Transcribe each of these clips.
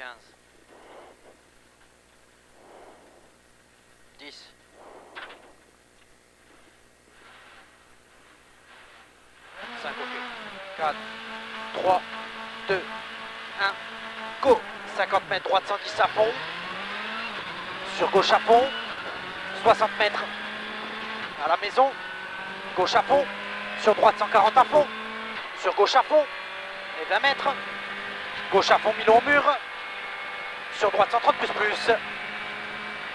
15. 10. 5, ok. 4, 3, 2, 1, go. 50 mètres, droite 110 à fond. Sur gauche à fond. 60 mètres à la maison. Gauche à fond. Sur droite 140 à fond. Sur gauche à fond. Et 20 mètres. Gauche à fond, Milon au mur. Sur droite 130 plus.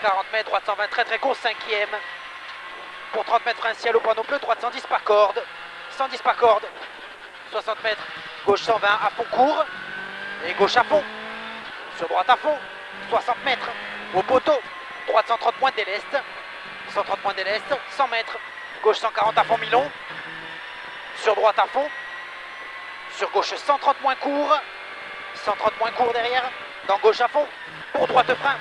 40 mètres, droite 120, très très court, 5e. Pour 30 mètres, frein ciel au panneau bleu, droite 110 par corde. 110 par corde. 60 mètres, gauche 120 à fond court. Et gauche à fond. Sur droite à fond. 60 mètres, au poteau. Droite 130 moins déleste. 130 moins déleste. 100 mètres, gauche 140 à fond Milon. Sur droite à fond. Sur gauche 130 moins court. 130 moins court derrière. Dans gauche à fond. Pour droite frein.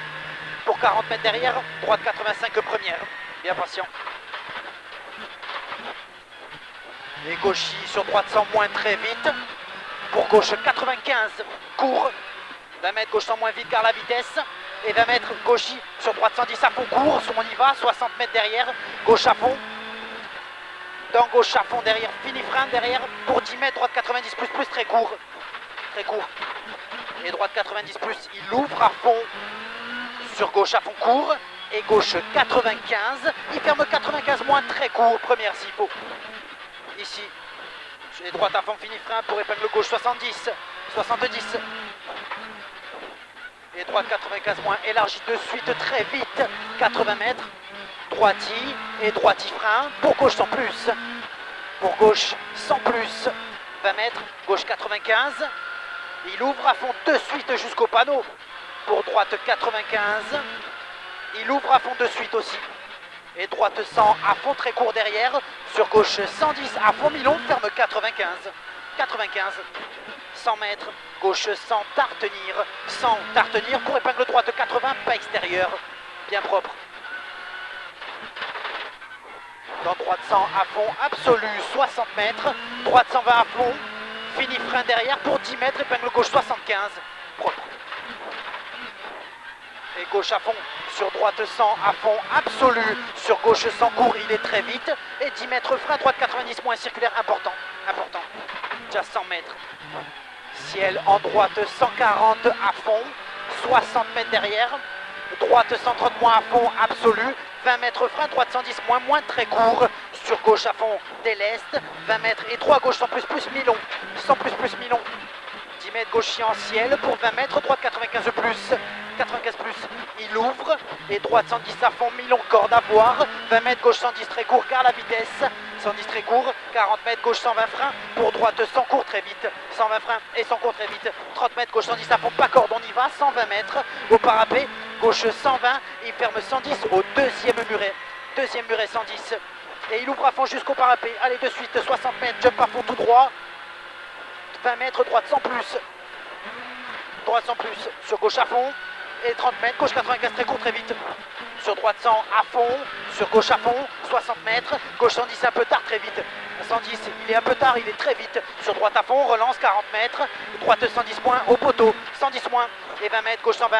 Pour 40 mètres derrière. Droite 85 première. Bien patient. Et gauchy sur droite 100 moins très vite. Pour gauche 95 court. 20 mètres gauche 100 moins vite car la vitesse. Et 20 mètres gauchy sur droite 110 à fond court. On y va. 60 mètres derrière. Gauche à fond. Dans gauche à fond derrière. Fini frein derrière. Pour 10 mètres droite 90 plus très court. Très court. Et droite 90 plus. Il ouvre à fond. Sur gauche à fond court. Et gauche 95. Il ferme 95 moins très court. Première s'il faut. Ici. Et droite à fond fini frein pour épingle gauche 70. 70. Et droite 95 moins élargie de suite très vite. 80 mètres. Droiti et droiti frein. Pour gauche 100 plus. Pour gauche 100 plus. 20 mètres. Gauche 95. Il ouvre à fond de suite jusqu'au panneau. Pour droite 95. Il ouvre à fond de suite aussi. Et droite 100 à fond très court derrière. Sur gauche 110 à fond Milon. Ferme 95. 95. 100 mètres. Gauche 100 tartenir. 100 tartenir pour épingle droite 80. Pas extérieur. Bien propre. Dans droite 100 à fond absolu. 60 mètres. Droite 120 à fond. Fini frein derrière pour 10 mètres. Épingle gauche 75. Propre. Et gauche à fond, sur droite 100 à fond absolu, sur gauche 100 court, il est très vite, et 10 mètres frein, droite 90 moins circulaire, important, important, déjà 100 mètres, ciel en droite 140 à fond, 60 mètres derrière, droite 130 moins à fond absolu, 20 mètres frein, droite 110 moins très court, sur gauche à fond déleste, 20 mètres et 3 gauche 100 plus Milon, 100 plus Milon, 10 mètres gauche en ciel pour 20 mètres, droite 95 plus, 95 plus, il ouvre, et droite 110 à fond, Milon, corde à voir, 20 mètres gauche 110 très court, car la vitesse, 110 très court, 40 mètres gauche 120 frein, pour droite 100 court très vite, 120 frein et 100 court très vite, 30 mètres gauche 110 à fond, pas corde, on y va, 120 mètres, au parapet, gauche 120, il ferme 110 au deuxième muret 110, et il ouvre à fond jusqu'au parapet, allez de suite, 60 mètres, jump à fond tout droit, 20 mètres, droite 100 plus, droite 100 plus, sur gauche à fond, et 30 mètres, gauche 95 très court très vite, sur droite 100 à fond, sur gauche à fond, 60 mètres, gauche 110 un peu tard très vite, 110 il est un peu tard, il est très vite, sur droite à fond, relance 40 mètres, droite 110 moins au poteau, 110 moins, et 20 mètres, gauche 120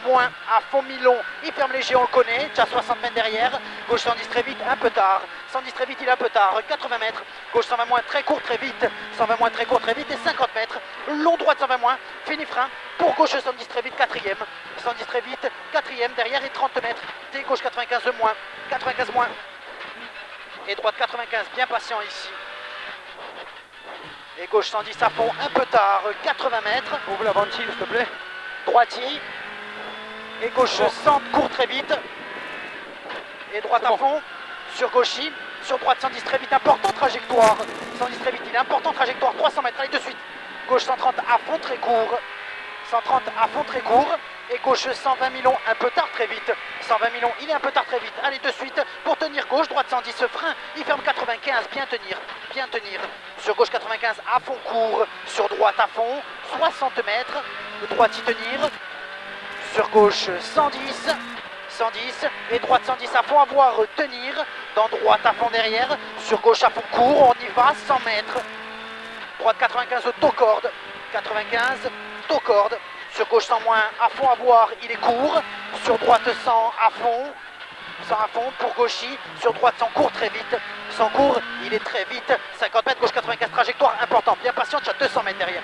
moins à fond Milon, il ferme léger, on le connaît, déjà 60 mètres derrière, gauche 110 très vite, un peu tard, 110 très vite, il est un peu tard, 80 mètres, gauche 120 moins très court très vite, 120 moins très court très vite, et 50 mètres, long droite 120 moins, fini frein, pour gauche 110 très vite, 4e, 110 très vite, 4e derrière et 30 mètres, et gauche 95 moins, 95 moins, et droite 95, bien patient ici, et gauche 110 à fond, un peu tard, 80 mètres, ouvre la ventile s'il te plaît, droitier, et gauche 100 court très vite, et droite à fond, sur gauchy, sur droite 110 très vite, important trajectoire, 110 très vite, il est important trajectoire, 300 mètres, allez de suite, gauche 130 à fond très court, 130 à fond très court, et gauche 120 Milon, un peu tard très vite, 120 Milon, il est un peu tard très vite, allez de suite, pour tenir gauche, droite 110 frein, il ferme 95, bien tenir, sur gauche 95 à fond court, sur droite à fond, 60 mètres, droite y tenir, sur gauche 110, 110 et droite 110 à fond à voir tenir, dans droite à fond derrière, sur gauche à fond court, on y va, 100 mètres, droite 95 taux corde, 95 taux corde, sur gauche 100 moins, à fond à voir, il est court, sur droite 100 à fond, 100 à fond pour Gauchy, sur droite 100 court très vite, 100 court, il est très vite, 50 mètres, gauche 95, trajectoire important, bien patient, tu as 200 mètres derrière.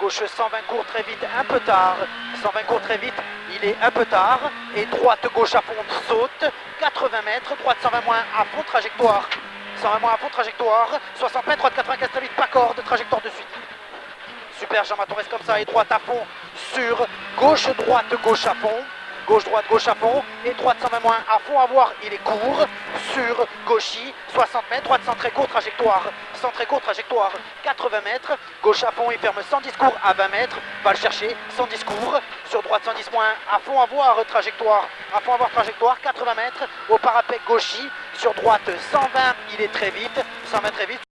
Gauche 120 court très vite, un peu tard, 120 court très vite, il est un peu tard, et droite gauche à fond saute, 80 mètres, droite 120 moins à fond trajectoire, 120 moins à fond trajectoire, 60 mètres, droite 95 très vite, pas corde, trajectoire de suite. Super, Jean-Martin reste comme ça, et droite à fond sur gauche droite gauche à fond, gauche droite gauche à fond, et droite 120 moins à fond à voir, il est court, sur Gauchy, 60 mètres, droite 100 très court, trajectoire, 100 très court, trajectoire, 80 mètres, gauche à fond, il ferme sans discours à 20 mètres, va le chercher, sans discours, sur droite 110 moins, à fond à voir, trajectoire, 80 mètres, au parapet Gauchy, sur droite 120, il est très vite, 120 très vite,